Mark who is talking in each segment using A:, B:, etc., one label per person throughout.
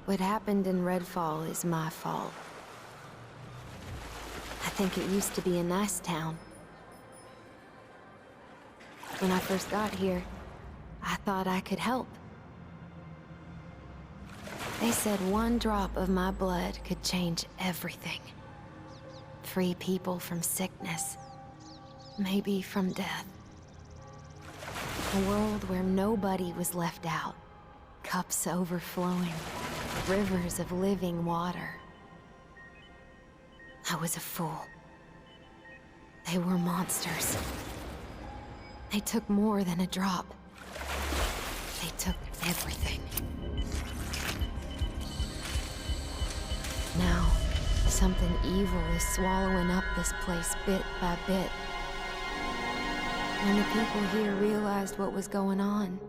A: What happened in Redfall is my fault. I think it used to be a nice town. When I first got here, I thought I could help. They said one drop of my blood could change everything. Free people from sickness, maybe from death. A world where nobody was left out. Cups overflowing, rivers of living water. I was a fool. They were monsters. They took more than a drop. They took everything. Now, something evil is swallowing up this place bit by bit. When the people here realized what was going on,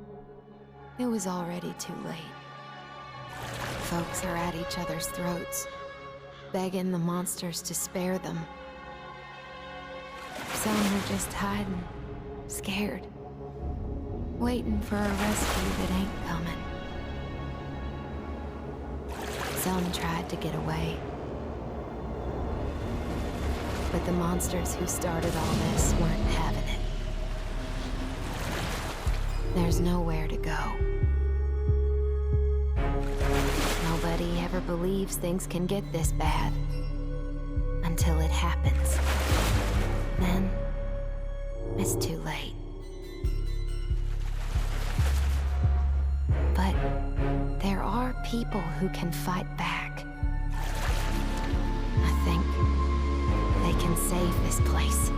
A: it was already too late. Folks are at each other's throats, begging the monsters to spare them. Some are just hiding, scared, waiting for a rescue that ain't coming. Some tried to get away. But the monsters who started all this weren't having it. There's nowhere to go. Nobody ever believes things can get this bad. Until it happens. Then, it's too late. But there are people who can fight back. I think they can save this place.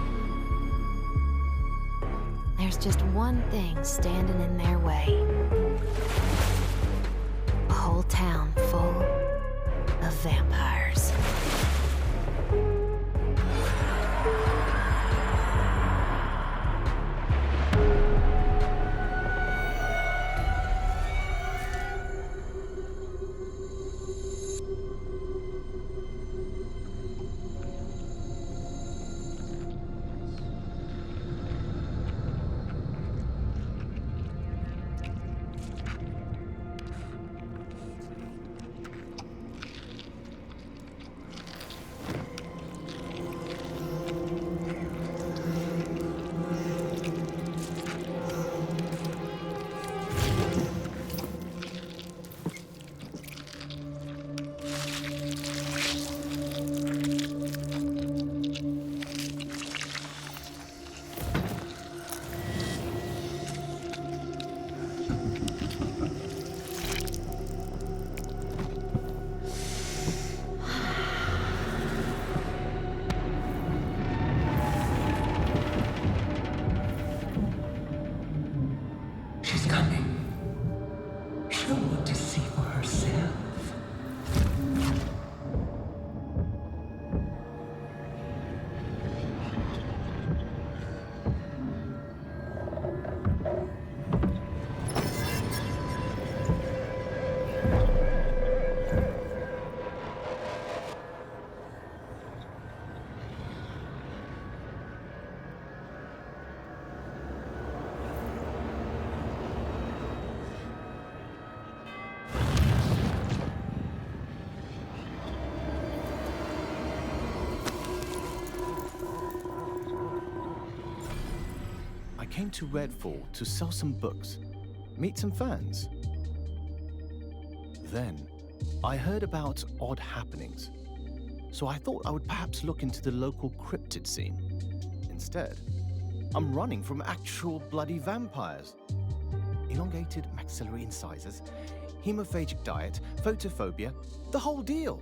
A: There's just one thing standing in their way. A whole town full of vampires.
B: I came to Redfall to sell some books, meet some fans. Then, I heard about odd happenings, so I thought I would perhaps look into the local cryptid scene. Instead, I'm running from actual bloody vampires. Elongated maxillary incisors, hemophagic diet, photophobia, the whole deal.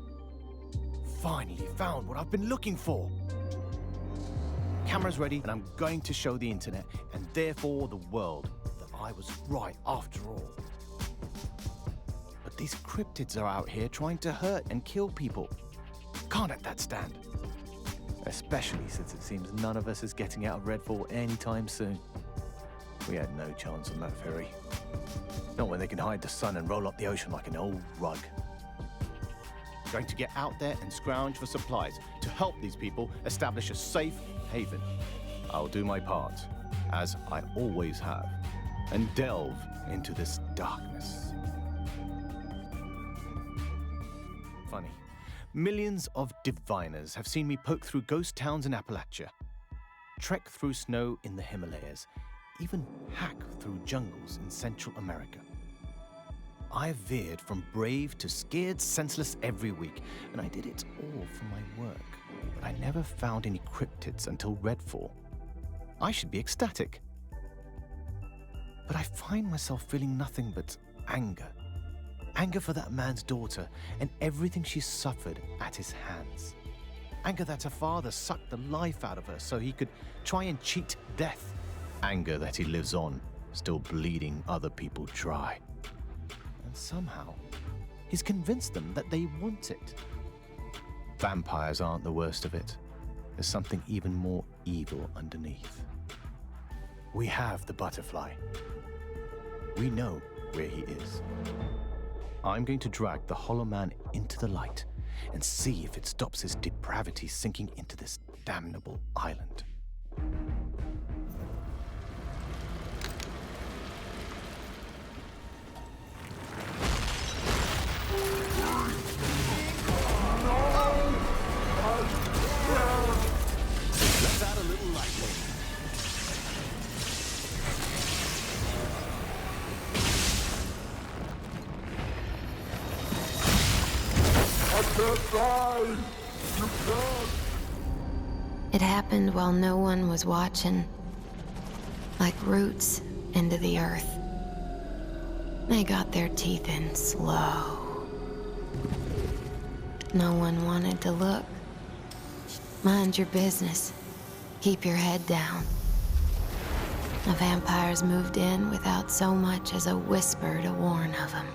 B: Finally found what I've been looking for. Camera's ready, and I'm going to show the internet, and therefore the world, that I was right after all. But these cryptids are out here trying to hurt and kill people. Can't let that stand. Especially since it seems none of us is getting out of Redfall anytime soon. We had no chance on that ferry. Not when they can hide the sun and roll up the ocean like an old rug. Going to get out there and scrounge for supplies to help these people establish a safe haven. I'll do my part, as I always have, and delve into this darkness. Millions of diviners have seen me poke through ghost towns in Appalachia, trek through snow in the Himalayas, even hack through jungles in Central America. I veered from brave to scared senseless every week, and I did it all for my work. But I never found any cryptids until Redfall. I should be ecstatic. But I find myself feeling nothing but anger. Anger for that man's daughter and everything she suffered at his hands. Anger that her father sucked the life out of her so he could try and cheat death. Anger that he lives on, still bleeding other people dry. And somehow, he's convinced them that they want it. Vampires aren't the worst of it. There's something even more evil underneath. We have the butterfly. We know where he is. I'm going to drag the Hollow Man into the light and see if it stops his depravity sinking into this damnable island. Let's add a little light.
A: It happened while no one was watching, like roots into the earth. They got their teeth in slow. No one wanted to look. Mind your business. Keep your head down. The vampires moved in without so much as a whisper to warn of them.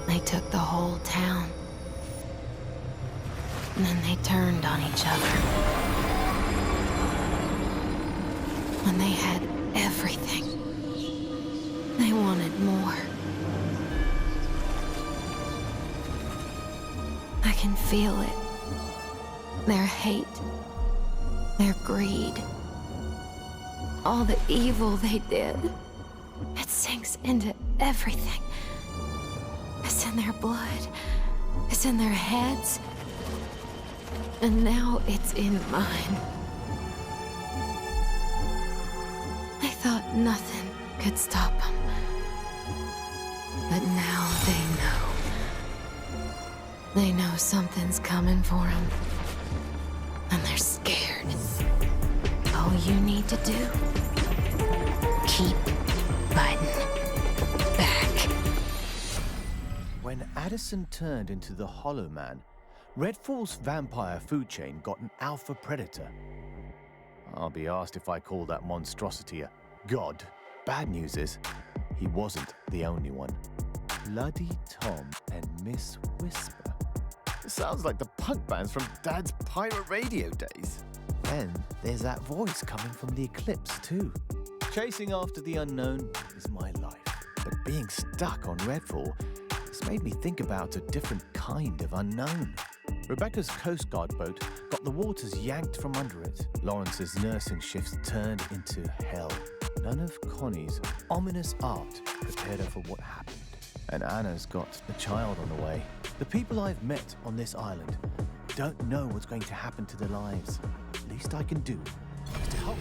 A: They took the whole town. And then they turned on each other. When they had everything, they wanted more. I can feel it. Their hate, their greed, all the evil they did. It sinks into everything. It's in their blood. It's in their heads. And now it's in mine. I thought nothing could stop them. But now they know. They know something's coming for them. And they're scared. All you need to do, keep fighting back.
B: When Addison turned into the Hollow Man, Redfall's vampire food chain got an alpha predator. I'll be asked if I call that monstrosity a god. Bad news is, he wasn't the only one. Bloody Tom and Miss Whisper. It sounds like the punk bands from Dad's pirate radio days. Then there's that voice coming from the eclipse too. Chasing after the unknown is my life. But being stuck on Redfall has made me think about a different kind of unknown. Rebecca's Coast Guard boat got the waters yanked from under it. Lawrence's nursing shifts turned into hell. None of Connie's ominous art prepared her for what happened. And Anna's got a child on the way. The people I've met on this island don't know what's going to happen to their lives. Least I can do is to help.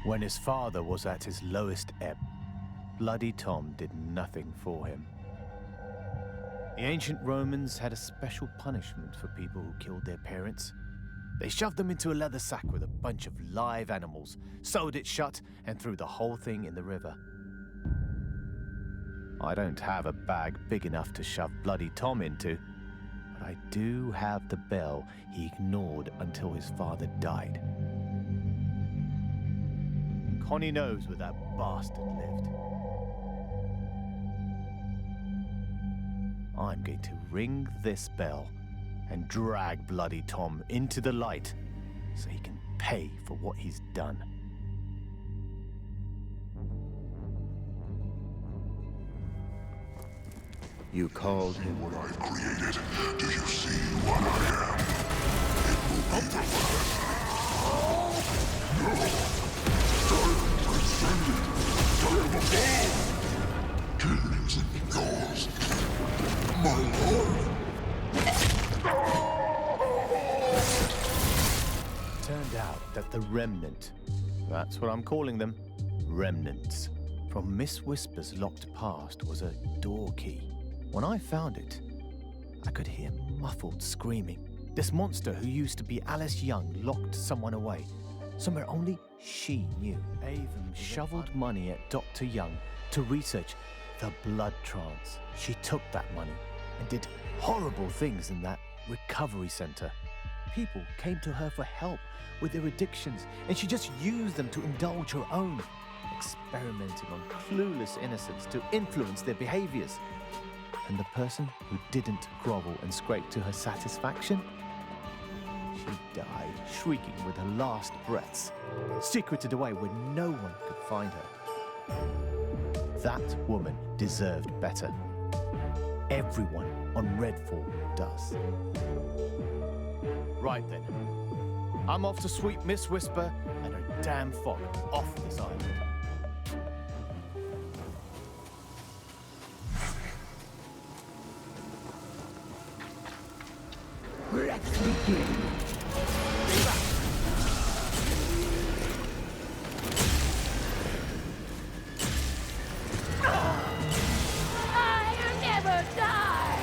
B: When his father was at his lowest ebb, Bloody Tom did nothing for him. The ancient Romans had a special punishment for people who killed their parents. They shoved them into a leather sack with a bunch of live animals, sewed it shut, and threw the whole thing in the river. I don't have a bag big enough to shove Bloody Tom into, but I do have the bell he ignored until his father died. Connie knows where that bastard lived. I'm going to ring this bell and drag Bloody Tom into the light so he can pay for what he's done.
C: You called him what I created. Do you see what I am? It will be the last. No! I am transcended. I am above. Kill isn't yours. My lord.
B: The Remnant. That's what I'm calling them. Remnants. From Miss Whisper's locked past was a door key. When I found it, I could hear muffled screaming. This monster who used to be Alice Young locked someone away, somewhere only she knew. Avon shoveled money at Dr. Young to research the blood trance. She took that money and did horrible things in that recovery center. People came to her for help with their addictions, and she just used them to indulge her own, experimenting on clueless innocents to influence their behaviors. And the person who didn't grovel and scrape to her satisfaction, she died shrieking with her last breaths, secreted away where no one could find her. That woman deserved better. Everyone on Redfall does. Right then. I'm off to sweep Miss Whisper and her damn fog off this island.
D: Let's begin.
E: I never die!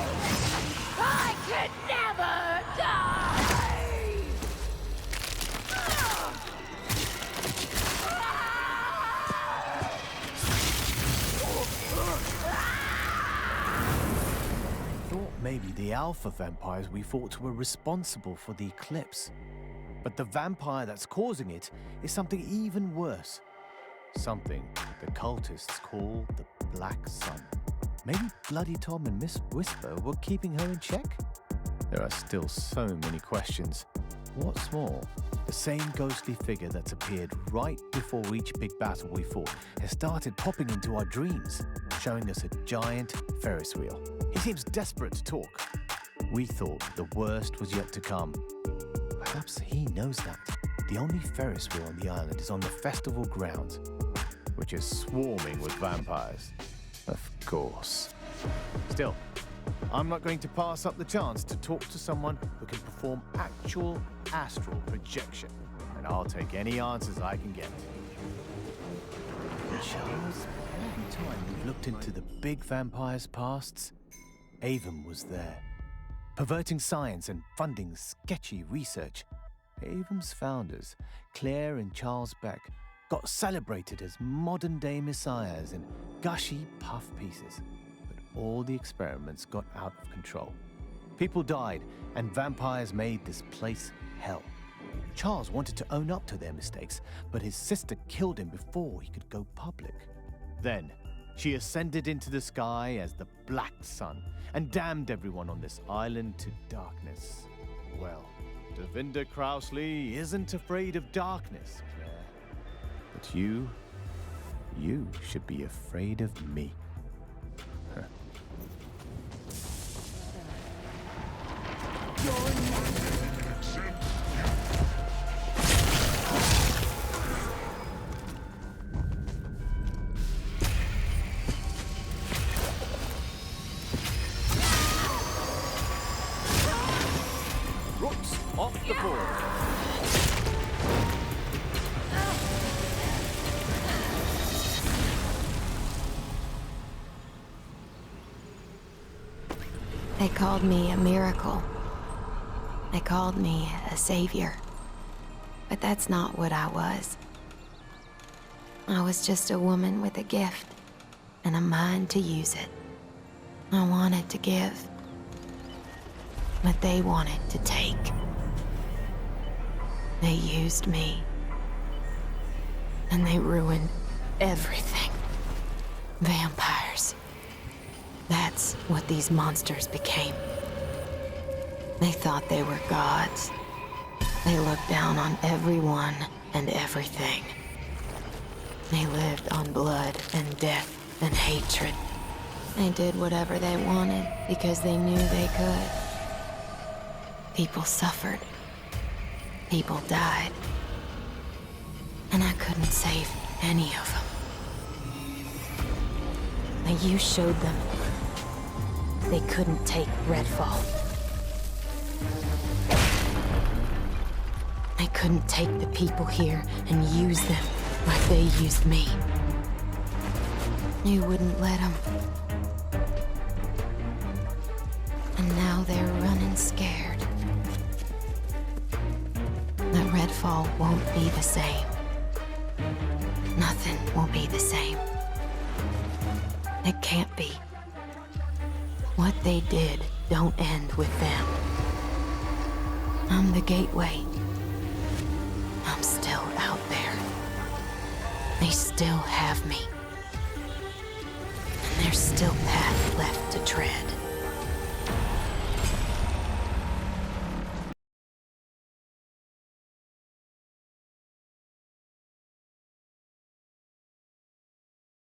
E: I can never die!
B: Thought maybe the alpha vampires we fought were responsible for the eclipse. But the vampire that's causing it is something even worse. Something the cultists call the Black Sun. Maybe Bloody Tom and Miss Whisper were keeping her in check? There are still so many questions. What's more, the same ghostly figure that's appeared right before each big battle we fought has started popping into our dreams, showing us a giant Ferris wheel. He seems desperate to talk. We thought the worst was yet to come. Perhaps he knows that. The only Ferris wheel on the island is on the festival grounds, which is swarming with vampires. Of course. Still, I'm not going to pass up the chance to talk to someone who can perform actual astral projection, and I'll take any answers I can get. Charles, every time we've looked into the big vampires' pasts, Avon was there, perverting science and funding sketchy research. Avon's founders, Claire and Charles Beck, got celebrated as modern-day messiahs in gushy puff pieces. But all the experiments got out of control. People died, and vampires made this place hell. Charles wanted to own up to their mistakes, but his sister killed him before he could go public. Then, she ascended into the sky as the Black Sun and damned everyone on this island to darkness. Well, Devinda Crowsley isn't afraid of darkness, Claire. But you should be afraid of me. Rooks off the board.
A: They called me a miracle. They called me a savior. But that's not what I was. I was just a woman with a gift and a mind to use it. I wanted to give, but they wanted to take. They used me, and they ruined everything. Vampires. That's what these monsters became. They thought they were gods. They looked down on everyone and everything. They lived on blood and death and hatred. They did whatever they wanted because they knew they could. People suffered. People died. And I couldn't save any of them. But you showed them they couldn't take Redfall. They I couldn't take the people here and use them like they used me. You wouldn't let them. And now they're running scared. That Redfall won't be the same. Nothing will be the same. It can't be. What they did don't end with them. I'm the gateway. I'm still out there. They still have me. And there's still path left to tread.